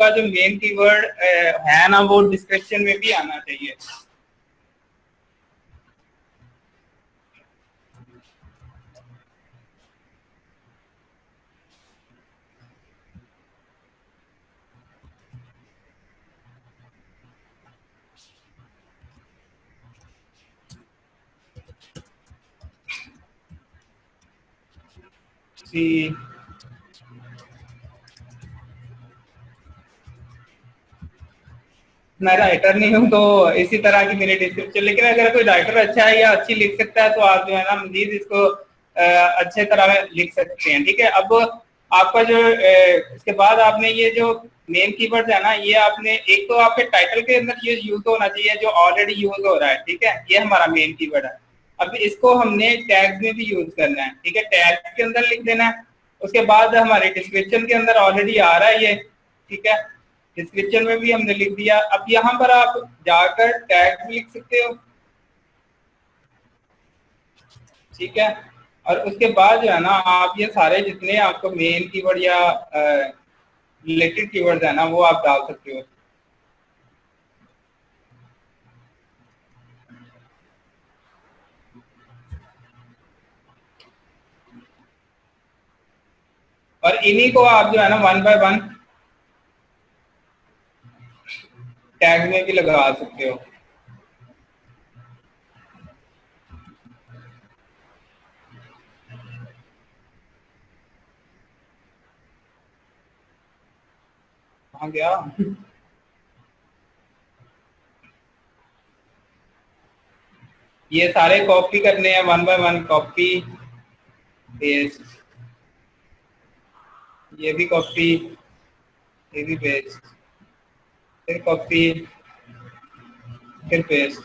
आपका जो main keyword है ना वो डिस्क्रिप्शन में भी आना चाहिए। मैं राइटर नहीं हूँ तो इसी तरह की मेरी डिस्क्रिप्शन, लेकिन अगर कोई राइटर अच्छा है या अच्छी लिख सकता है तो आप जो है ना मजीद इसको अच्छे तरह लिख सकते हैं। ठीक है, अब आपका जो इसके बाद आपने ये जो मेन कीवर्ड है ना, ये आपने एक तो आपके टाइटल के अंदर ये यूज होना चाहिए जो ऑलरेडी यूज हो रहा है। ठीक है, ये हमारा मेन कीवर्ड है। अब इसको हमने टैग्स में भी यूज करना है। ठीक है, टैग के अंदर लिख देना है। उसके बाद हमारे डिस्क्रिप्शन के अंदर ऑलरेडी आ रहा है ये। ठीक है, डिस्क्रिप्शन में भी हमने लिख दिया। अब यहाँ पर आप जाकर टैग भी लिख सकते हो। ठीक है, और उसके बाद जो है ना आप ये सारे जितने आपको मेन कीवर्ड या रिलेटेड कीवर्ड है ना वो आप डाल सकते हो। और इन्हीं को आप जो है ना वन बाय वन टैग में भी लगा सकते हो। कहाँ गया? ये सारे कॉपी करने हैं one by one, copy paste, ये भी कॉपी, ये भी पेस्ट, फिर कॉपी, फिर पेस्ट।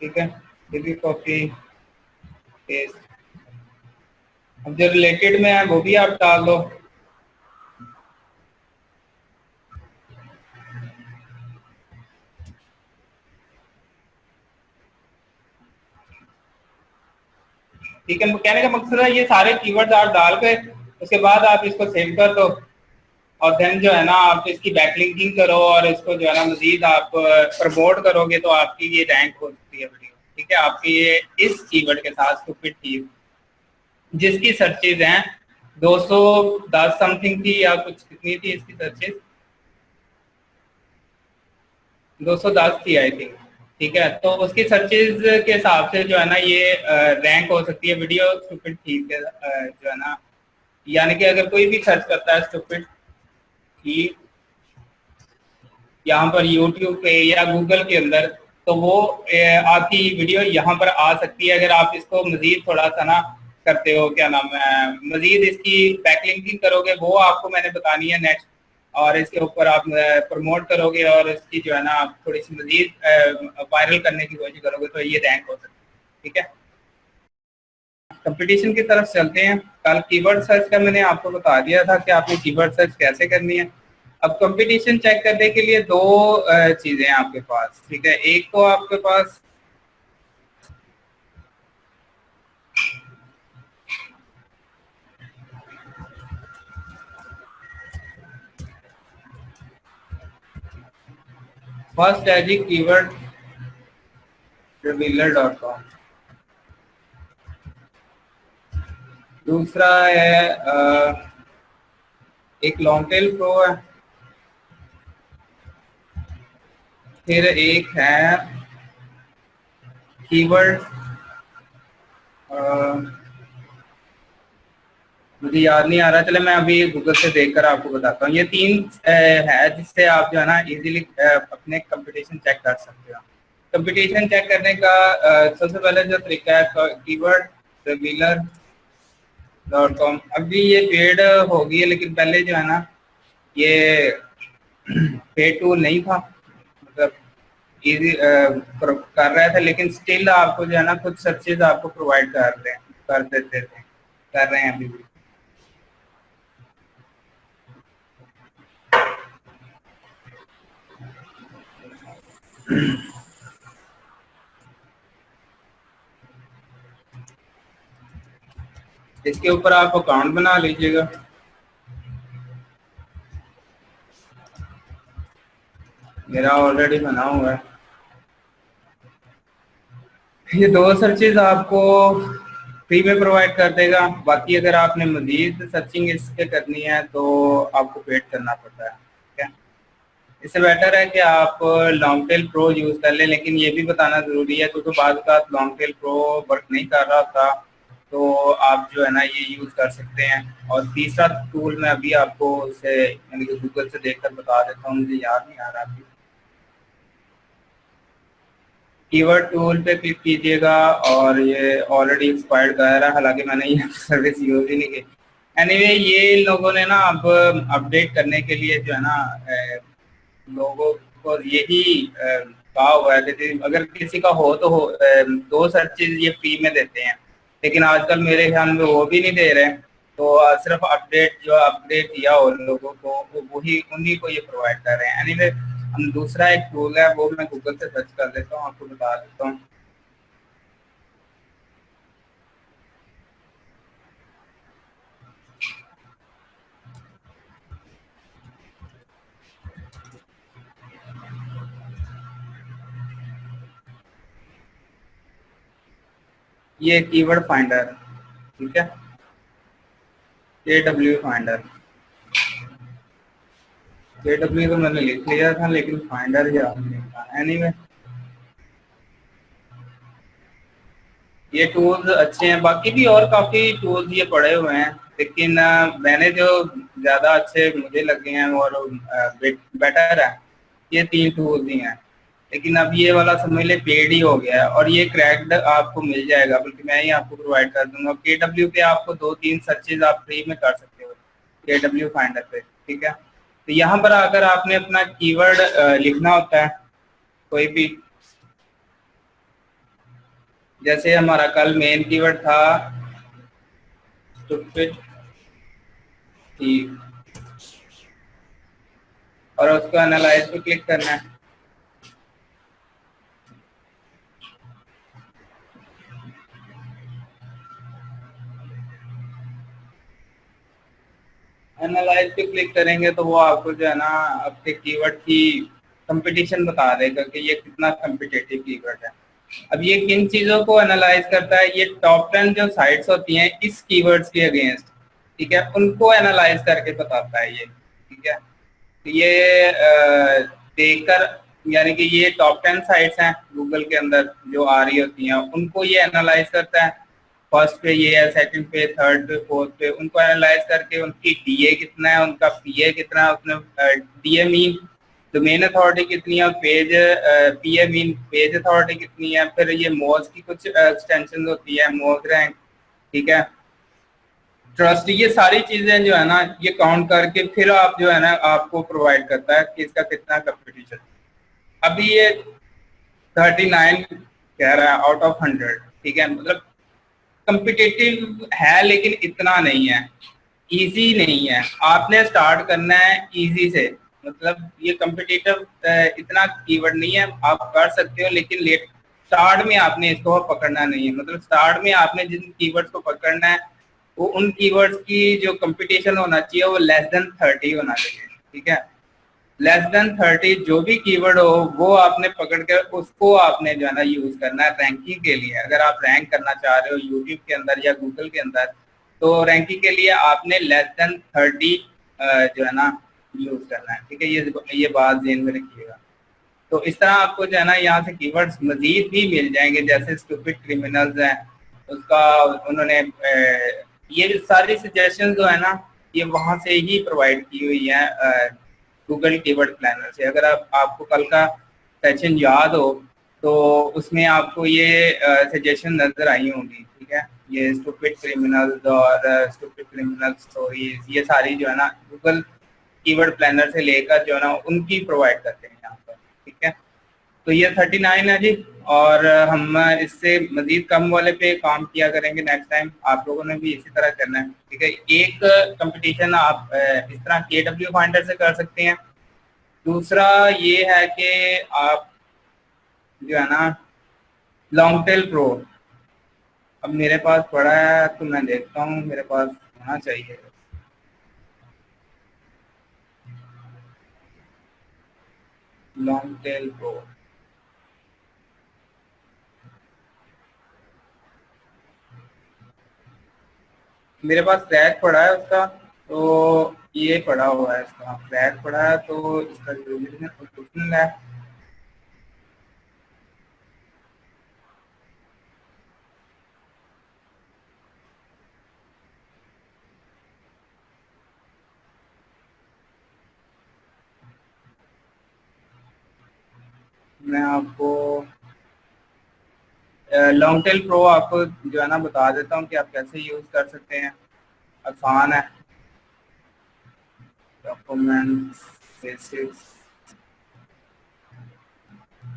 ठीक है, ये भी कॉपी पेस्ट। अब जो रिलेटेड में है वो भी आप डाल दो। ठीक है, कहने का मकसद है ये सारे कीवर्ड्स आप डाल के उसके बाद आप इसको सेव कर दो और देन जो है ना आप इसकी बैकलिंकिंग करो और इसको जो है ना मजीद आप प्रमोट करोगे तो आपकी ये रैंक हो सकती है वीडियो। ठीक है, आपकी ये इस कीवर्ड के साथ स्टूपिड थीव जिसकी सर्चेज हैं 210 समथिंग थी या कुछ, कितनी थी इसकी सर्चेज? 210 थी आई थिंक। ठीक है, तो उसकी सर्चेज के हिसाब से जो है ना ये रैंक हो सकती है वीडियो स्टूपिड थीव के जो है ना, यानी कि अगर कोई भी सर्च करता है स्टूपिड थीव यहाँ पर यूट्यूब पे या गूगल के अंदर तो वो आपकी वीडियो यहाँ पर आ सकती है। अगर आप इसको मजीद थोड़ा सा ना करते हो, क्या नाम है, मजीद इसकी बैकलिंकिंग करोगे, वो आपको मैंने बतानी है नेक्स्ट, और इसके ऊपर आप प्रमोट करोगे और इसकी जो है ना आप थोड़ी सी मजीद वायरल करने की कोशिश करोगे तो ये रैंक हो सकती है। ठीक है, कंपटीशन की तरफ चलते हैं। कल कीवर्ड सर्च का मैंने आपको बता दिया था कि आपने कीवर्ड सर्च कैसे करनी है। अब कंपटीशन चेक करने के लिए दो चीजें हैं आपके पास। ठीक है, एक तो आपके पास फर्स्ट है जी कीवर्ड revealer.com, दूसरा है एक लॉन्ग टेल प्रो है, फिर एक है कीवर्ड मुझे याद नहीं आ रहा, चले मैं अभी गूगल से देखकर आपको बताता हूँ। ये तीन है जिससे आप जो है ना इजीली अपने कंपटीशन चेक कर सकते हो। कंपटीशन चेक करने का सबसे पहले जो तरीका है कीवर्ड रिवीलर .com। अभी ये पेड होगी लेकिन पहले जो है ना ये पेड टूल नहीं था, मतलब इजी कर रहे थे, लेकिन स्टिल आपको जो है ना कुछ सर्चेज आपको प्रोवाइड कर देते थे, कर रहे हैं अभी भी। इसके ऊपर आप अकाउंट बना लीजिएगा। मेरा ऑलरेडी बना हुआ है। ये 2 सर्चेज आपको फ्री में प्रोवाइड कर देगा, बाकी अगर आपने मजीद सर्चिंग इस पे करनी है तो आपको पेड करना पड़ता है। ठीक है, इससे बेटर है कि आप लॉन्ग टेल प्रो यूज़ कर लें, लेकिन ये भी बताना ज़रूरी है क्योंकि बाद का लॉन्ग टेल प्रो वर्क नहीं कर रहा था तो आप जो है ना ये यूज़ कर सकते हैं। और तीसरा टूल मैं अभी आपको उसे यानी कि गूगल से देखकर बता देता हूँ, मुझे याद नहीं आ रहा अभी। कीवर्ड टूल पे क्लिक कीजिएगा और ये ऑलरेडी एक्सपायर्ड कर रहा है, हालांकि मैंने ये सर्विस यूज़ ही नहीं की। एनीवे ये लोगों ने ना अब अपडेट करने के लिए जो है ना लोगों को यही कहा हुआ है कि अगर किसी का हो तो हो 2 सर्चेज ये फ्री में देते हैं, लेकिन आजकल मेरे ख्याल में वो भी नहीं दे रहे। तो सिर्फ अपडेट जो अपडेट किया हो लोगों को वही उन्हीं को ये प्रोवाइड कर रहे हैं। एनीवे हम दूसरा एक टूल है वो मैं गूगल से सर्च कर लेता हूँ, आपको बता देता हूँ। ये कीवर्ड फाइंडर, ठीक है, KW फाइंडर। KW तो मैंने लिख लिया था लेकिन फाइंडर ही आपने लिखा। एनीवे ये टूल्स अच्छे हैं, बाकी भी और काफ़ी टूल्स ये पड़े हुए हैं, लेकिन मैंने जो ज़्यादा अच्छे मुझे लगे हैं और बेटर है ये 3 टूल्स ही हैं। लेकिन अब ये वाला समझ ले पेड ही हो गया है और ये क्रैक्ड आपको मिल जाएगा, बल्कि मैं ही आपको प्रोवाइड कर दूंगा। KW पे आपको 2-3 सर्चेज आप फ्री में कर सकते हो KW फाइंडर पे। ठीक है, तो यहाँ पर अगर आपने अपना कीवर्ड लिखना होता है कोई भी, जैसे हमारा कल मेन कीवर्ड था स्टूपिड और उसको एनालाइज पे क्लिक करना है। एनालाइज पे क्लिक करेंगे तो वो आपको जो है ना आपके कीवर्ड की कंपटीशन बता देगा कि ये कितना कम्पिटेटिव कीवर्ड है। अब ये किन चीज़ों को एनालाइज करता है, ये टॉप 10 जो साइट्स होती हैं इस कीवर्ड्स के अगेंस्ट, ठीक है, उनको एनालाइज करके बताता है ये। ठीक है, तो ये देखकर यानी कि ये टॉप 10 साइट्स हैं गूगल के अंदर जो आ रही होती हैं उनको ये एनालाइज करता है। फर्स्ट पे ये है, सेकंड पे, थर्ड पे, फोर्थ पे, उनको एनालाइज करके उनकी DA कितना है, उनका PA कितना है, उसने DA मीन डोमेन अथॉरिटी कितनी है, page PA mean page authority कितनी है, फिर ये मोज की कुछ एक्सटेंशन होती है, मोज रैंक, ठीक है, ट्रस्ट, ये सारी चीजें जो है ना ये काउंट करके फिर आप जो है ना आपको प्रोवाइड करता है कि इसका कितना कंपटीशन। अभी ये 39 कह रहा है आउट ऑफ 100, ठीक है, मतलब कम्पिटिटिव है लेकिन इतना नहीं है, इजी नहीं है। आपने स्टार्ट करना है इजी से, मतलब ये कम्पिटिटिव इतना कीवर्ड नहीं है, आप कर सकते हो लेकिन लेट स्टार्ट में आपने इसको पकड़ना नहीं है। मतलब स्टार्ट में आपने जिन कीवर्ड्स को पकड़ना है वो उन कीवर्ड्स की जो कंपटीशन होना चाहिए वो लेस देन 30 होना चाहिए। ठीक है, लेस देन 30 जो भी कीवर्ड हो वो आपने पकड़ कर उसको आपने जो है ना यूज करना है रैंकिंग के लिए। अगर आप रैंक करना चाह रहे हो यूट्यूब के अंदर या गूगल के अंदर तो रैंकिंग के लिए आपने लेस देन 30 जो है ना यूज करना है। ठीक है, ये बात ध्यान में रखिएगा। तो इस तरह आपको जो है ना यहाँ से कीवर्ड्स मजीद भी मिल जाएंगे, जैसे स्टूपिड क्रिमिनल्स हैं उसका उन्होंने ये सारी सजेशन जो है ना ये वहाँ से ही प्रोवाइड की हुई है गूगल कीवर्ड प्लानर से। अगर आपको कल का सेशन याद हो तो उसमें आपको ये सजेशन नजर आई होंगी। ठीक है, ये स्टूपिड क्रिमिनल्स और स्टूपिड क्रिमिनल स्टोरीज ये सारी जो है ना गूगल कीवर्ड प्लानर से लेकर जो है ना उनकी प्रोवाइड करते हैं यहाँ पर। ठीक है, तो ये 39 है जी, और हम इससे मजीद कम वाले पे काम किया करेंगे नेक्स्ट टाइम। आप लोगों ने भी इसी तरह करना है। ठीक है, एक कंपटीशन आप इस तरह KW फाइंडर से कर सकते हैं। दूसरा ये है कि आप जो है ना लॉन्ग टेल प्रो, अब मेरे पास पड़ा है तो मैं देखता हूँ, मेरे पास होना चाहिए। लॉन्ग टेल प्रो, मेरे पास क्रैक पड़ा है उसका, तो ये पड़ा हुआ है, इसका क्रैक पड़ा है, तो इसका ओरिजिनल है। मैं आपको लॉन्ग टेल प्रो आपको जो है ना बता देता हूँ कि आप कैसे यूज कर सकते हैं। आसान है। डॉक्यूमेंट्स, बेसिक्स,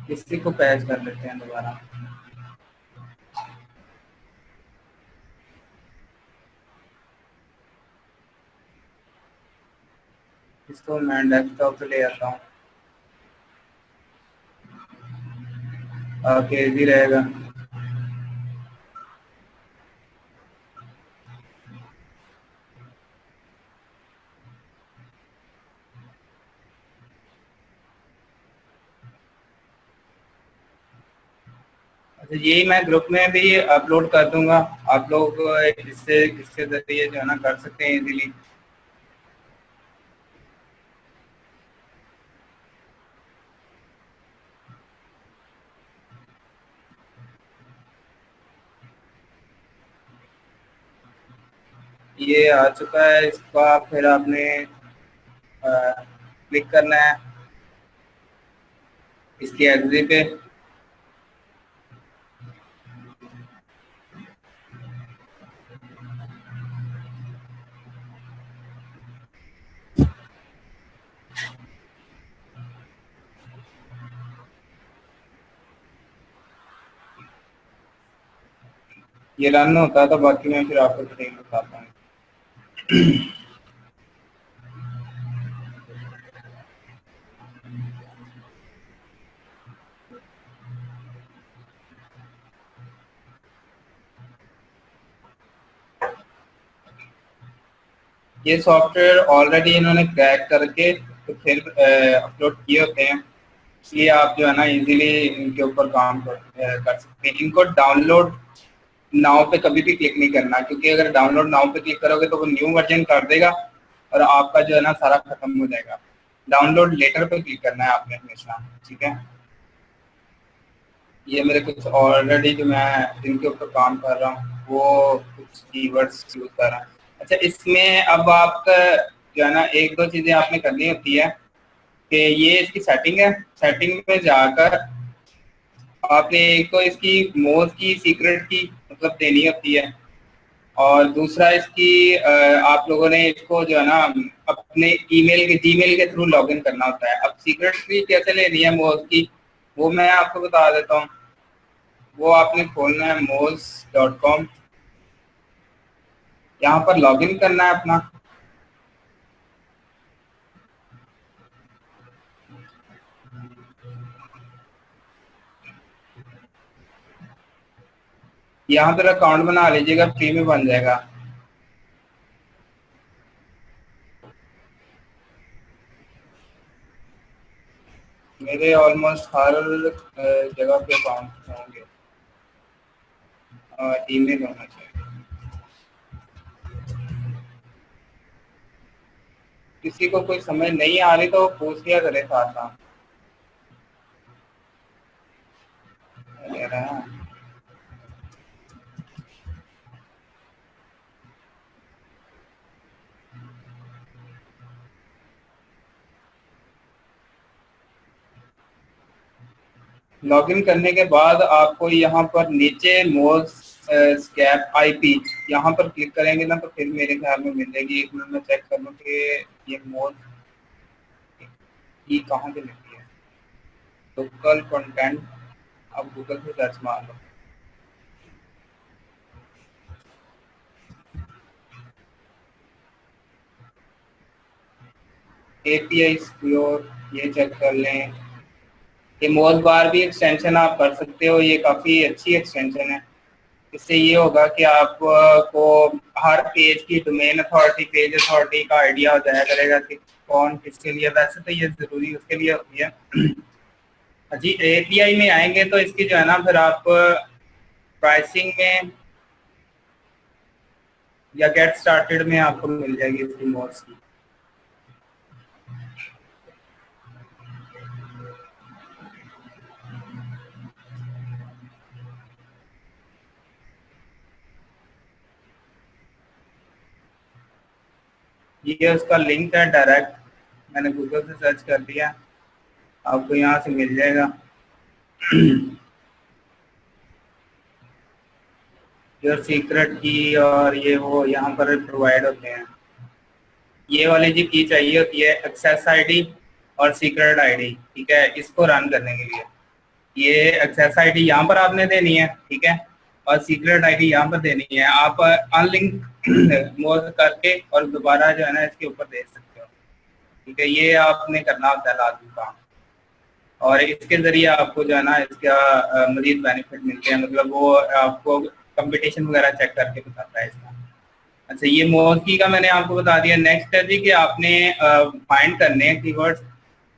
किसी को पैच कर लेते हैं दोबारा। इसको मैं डेस्कटॉप पे ले आता हूँ, ओके इजी रहेगा। अच्छा, यही मैं ग्रुप में भी अपलोड कर दूंगा, आप लोग इससे इसके जरिए जो है ना कर सकते हैं इजीली। ये आ चुका है, इसका फिर आपने क्लिक करना है इसकी एग्जी पे। ये रन होता है तो बाकी मैं फिर आपको डिटेल बताता हूँ। ये सॉफ्टवेयर ऑलरेडी इन्होंने क्रैक करके तो फिर अपलोड किए होते हैं, इसलिए आप जो है ना इजीली इनके ऊपर काम कर सकते हैं। इनको डाउनलोड नाउ पे कभी भी क्लिक नहीं करना, क्योंकि अगर डाउनलोड नाउ पे क्लिक करोगे तो वो न्यू वर्जन कर देगा और आपका जो है ना सारा खत्म हो जाएगा। डाउनलोड लेटर पे क्लिक करना है आपने हमेशा, ठीक है। ये मेरे कुछ ऑलरेडी जो मैं जिनके ऊपर काम कर रहा हूँ वो कुछ कीवर्ड्स यूज कर रहा हूँ। अच्छा, इसमें अब आपका जो है ना एक दो चीजें आपने करनी होती है कि ये इसकी सेटिंग है, सेटिंग में जाकर आपने एक तो इसकी मोज की सीक्रेट की मतलब देनी होती है, और दूसरा इसकी आप लोगों ने इसको जो है ना अपने ईमेल के जीमेल के थ्रू लॉगिन करना होता है। अब सीक्रेट की कैसे लेनी है मोज की, वो मैं आपको बता देता हूँ। वो आपने खोलना है moz.com, यहाँ पर लॉगिन करना है अपना। यहाँ पर अकाउंट बना लीजिएगा, फ्री में बन जाएगा। मेरे ऑलमोस्ट हर जगह पे अकाउंट होंगे, ईमेल होना चाहिए। किसी को कोई समझ नहीं आ रही तो पूछ लिया करे साथ साथ। लॉगिन करने के बाद आपको यहाँ पर नीचे मोज स्कैप आईपी यहाँ पर क्लिक करेंगे ना तो फिर मेरे ख्याल में मिल जाएगी। एक मिनट में चेक कर लूँ कि ये मोज की कहाँ पे लिखी है। लोकल कंटेंट, अब गूगल पे सर्च मार लो। एपीआई सिक्योर, ये चेक कर लें। ये मोज बार भी एक्सटेंशन आप कर सकते हो, ये काफ़ी अच्छी एक्सटेंशन है। इससे ये होगा कि आपको हर पेज की डोमेन अथॉरिटी, पेज अथॉरिटी का आइडिया हो जाया करेगा कि कौन किसके लिए। वैसे तो ये ज़रूरी उसके लिए होती है जी एपीआई में आएंगे तो इसकी जो है ना फिर आप प्राइसिंग में या गेट स्टार्टेड में आपको मिल जाएगी इसकी मोड्स की। ये उसका लिंक है डायरेक्ट, मैंने गूगल से सर्च कर दिया, आपको यहाँ से मिल जाएगा। योर सीक्रेट की और ये वो यहाँ पर प्रोवाइड होते हैं। ये वाली जी की चाहिए होती है एक्सेस आईडी और सीक्रेट आईडी, ठीक है, इसको रन करने के लिए। ये एक्सेस आईडी यहाँ पर आपने देनी है, ठीक है, और सीक्रेट आईडी यहाँ पर देनी है। आप अनलिंक मोड करके और दोबारा जो है ना इसके ऊपर दे सकते हो, ठीक है। ये आपने करना होता है लाजमी काम, और इसके जरिए आपको जो है ना इसका मजीद बेनिफिट मिलते हैं, मतलब वो आपको कंपटीशन वगैरह चेक करके बताता है इसका। अच्छा, ये मोस्की का मैंने आपको बता दिया। नेक्स्ट है जी कि आपने फाइंड करने हैं कीवर्ड्स,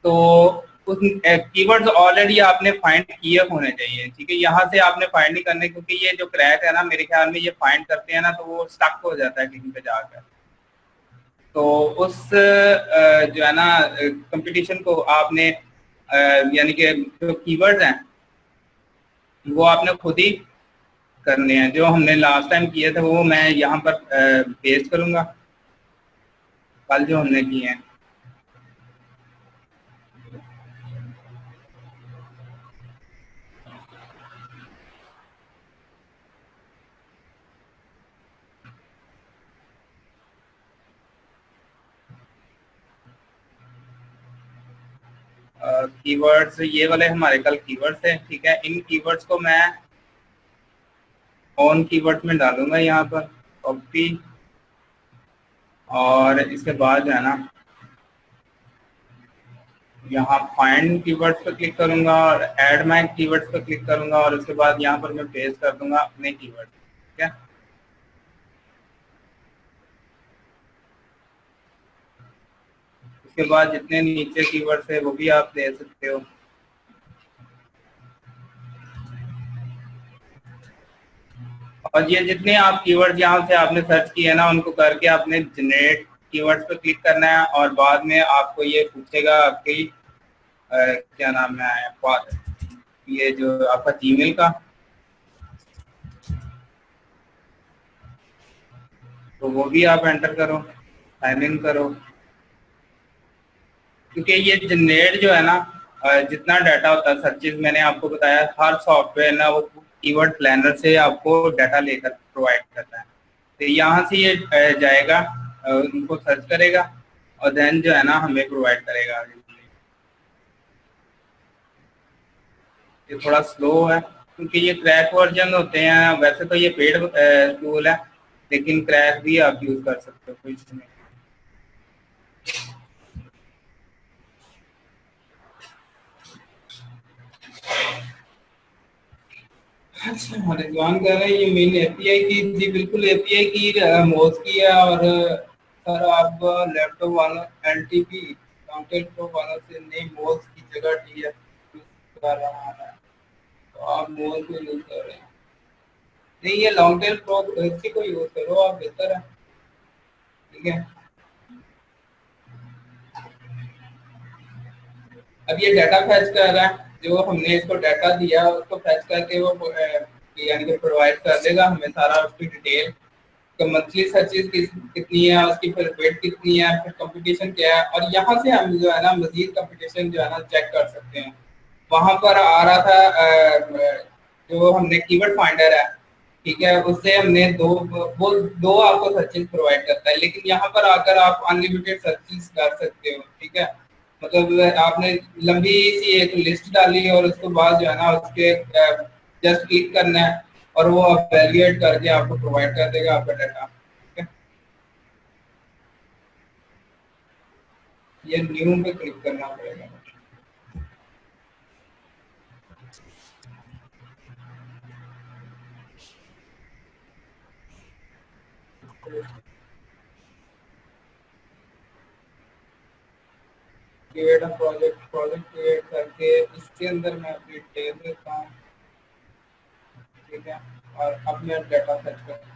तो उस कीवर्ड्स ऑलरेडी आपने फाइंड किए होने चाहिए, ठीक है। यहाँ से आपने फाइंड नहीं करने, क्योंकि ये जो क्रैक है ना मेरे ख्याल में ये फाइंड करते हैं ना तो वो स्टक हो जाता है कहीं पे जाकर। तो उस जो है ना कंपटीशन को आपने यानी कि जो कीवर्ड्स हैं वो आपने खुद ही करने हैं। जो हमने लास्ट टाइम किए थे वो मैं यहाँ पर पेस्ट करूँगा, कल जो हमने किए हैं। कीवर्ड्स ये वाले हमारे कल कीवर्ड्स हैं, ठीक है। इन कीवर्ड्स को मैं ऑन कीवर्ड्स में डालूंगा यहाँ पर, कॉपी, और इसके बाद जो है ना यहाँ फाइंड कीवर्ड्स पर क्लिक करूंगा और ऐड माय कीवर्ड्स पर क्लिक करूंगा, और उसके बाद यहाँ पर मैं पेस्ट कर दूंगा अपने कीवर्ड, ठीक है। उसके बाद जितने नीचे कीवर्ड्स है वो भी आप दे सकते हो। और ये जितने आप कीवर्ड यहाँ से आपने सर्च किए ना उनको करके आपने जनरेट कीवर्ड्स पर क्लिक करना है, और बाद में आपको ये पूछेगा आपकी क्या नाम है, ये जो आपका जीमेल का, तो वो भी आप एंटर करो, साइन इन करो। क्योंकि ये जनरेट जो है ना जितना डाटा होता है सर्चेज, मैंने आपको बताया हर सॉफ्टवेयर ना वो कीवर्ड प्लानर से आपको डाटा लेकर प्रोवाइड करता है। तो यहाँ से ये जाएगा, उनको सर्च करेगा और देन जो है ना हमें प्रोवाइड करेगा। ये थोड़ा स्लो है क्योंकि ये क्रैक वर्जन होते हैं, वैसे तो ये पेड टूल है लेकिन क्रैक भी आप यूज कर सकते हो, कोई इशू नहीं। अच्छा, रिजवान कह रहे हैं ये मेन एपीआई की, जी बिल्कुल एपीआई की मोज की है। और सर आप लैपटॉप वाला एलटीपी काउंटर टॉप वाला से नहीं मोज की जगह टीएफ यूज कर रहा है, तो आप मोज को यूज कर रहे हैं। नहीं, ये लॉन्ग टेल प्रो इसी को यूज करो आप, बेहतर है, ठीक है। अब ये डाटा फैच कर रहा है, जो हमने इसको डाटा दिया उसको फैच करके वो यानी कि प्रोवाइड कर देगा हमें सारा उसकी डिटेल, तो मंथली सर्चेज कितनी है, उसकी फिर वेट कितनी है, फिर कंपटीशन क्या है। और यहाँ से हम जो है ना मजीद कंपटीशन जो है ना चेक कर सकते हैं। वहां पर आ रहा था जो हमने कीवर्ड फाइंडर है, ठीक है, उससे हमने वो दो आपको सर्चेज प्रोवाइड करता है, लेकिन यहाँ पर आकर आप अनलिमिटेड सर्चेज कर सकते हो, ठीक है। मतलब आपने लंबी सी एक लिस्ट डाली और उसके बाद जो है ना उसके जस्ट क्लिक करना है और वो वैल्यूएट करके आपको प्रोवाइड कर देगा आपका डाटा, ठीक है। ये न्यू पे क्लिक करना पड़ेगा। क्रिएट प्रोजेक्ट क्रिएट करके इसके अंदर मैं अपनी डिटेल देता हूँ, ठीक है, और अब मैं डाटा सर्च करता हूँ।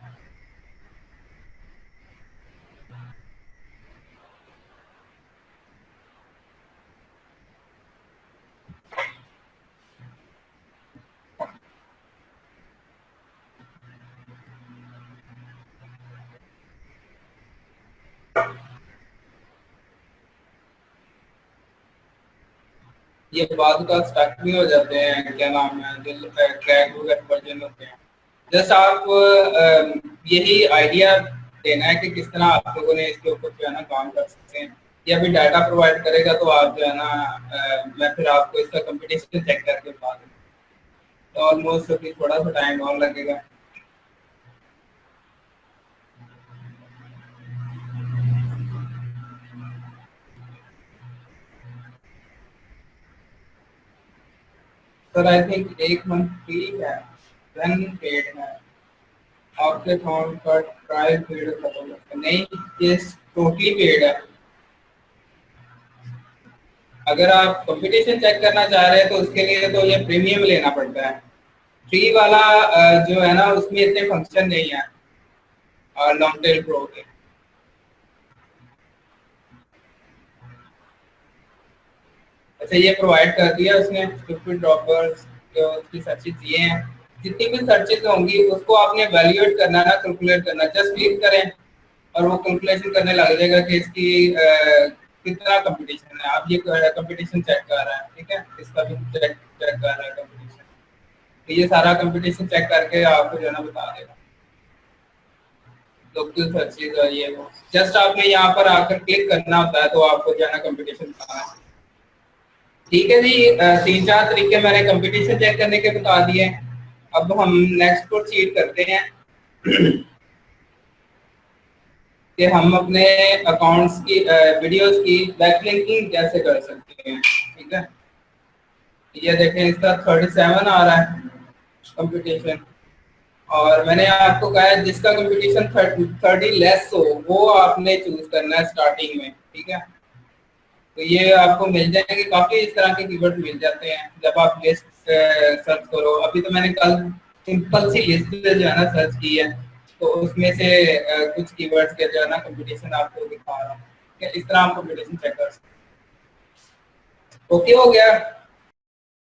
ये बाद का स्टक भी हो जाते हैं, क्या नाम है, जो क्रैक वगैरह वर्जन होते हैं। जस्ट आप यही आइडिया देना है कि किस तरह आप लोगों ने इसके ऊपर जो है ना काम कर सकते हैं। ये अभी डाटा प्रोवाइड करेगा तो आप जो है ना मैं फिर आपको इसका कंपटीशन चेक करके बता दूँ, तो ऑलमोस्ट अभी थोड़ा सा टाइम और लगेगा। Sir I think 1 month free है, 10 पेड है, आपके अकाउंट का ट्रायल पीरियड खत्म होगा। नहीं, ये टोटली पेड है। अगर आप कंपटीशन चेक करना चाह रहे हैं तो उसके लिए तो ये प्रीमियम लेना पड़ता है। फ्री वाला जो है ना उसमें इतने फंक्शन नहीं है लॉन्ग टेल प्रो के। अच्छा, ये प्रोवाइड कर दिया उसने स्टूपिड ड्रॉपर्स, जो उसकी सर्चेज ये हैं, जितनी भी सर्चेज होंगी उसको आपने वैल्यूएट करना है ना, कैलकुलेट करना। जस्ट क्लिक करें और वो कैलकुलेशन करने लग जाएगा कि इसकी कितना कंपटीशन है। आप ये कंपटीशन चेक कर रहा है, ठीक है, इसका भी चेक कर रहा है कंपटीशन, तो ये सारा कंपटीशन चेक करके आपको जो है ना बता देगा। लोकल सर्चेज और ये वो, जस्ट आपने यहाँ पर आकर क्लिक करना होता है तो आपको जो है ना कंपटीशन बताना है। ठीक है जी, 3-4 तरीके मैंने कंपटीशन चेक करने के बता दिए। अब हम नेक्स्ट प्रोसीड करते हैं कि हम अपने अकाउंट्स की वीडियोस की बैकलिंकिंग कैसे कर सकते हैं। ठीक है, ये देखें इसका 37 आ रहा है कंपटीशन, और मैंने आपको कहा है जिसका कंपटीशन 30 लेस हो वो आपने चूज करना है स्टार्टिंग में। ठीक है, तो ये आपको मिल जाएंगे, काफी इस तरह के कीवर्ड मिल जाते हैं जब आप लिस्ट सर्च करो। अभी तो मैंने कल सिंपल सी लिस्ट जो है ना सर्च की है, तो उसमें से कुछ कीवर्ड्स के जो है ना कंपटीशन आपको दिखा रहा हूँ। इस तरह आप कंपटीशन चेक कर सकते हैं। ओके हो गया।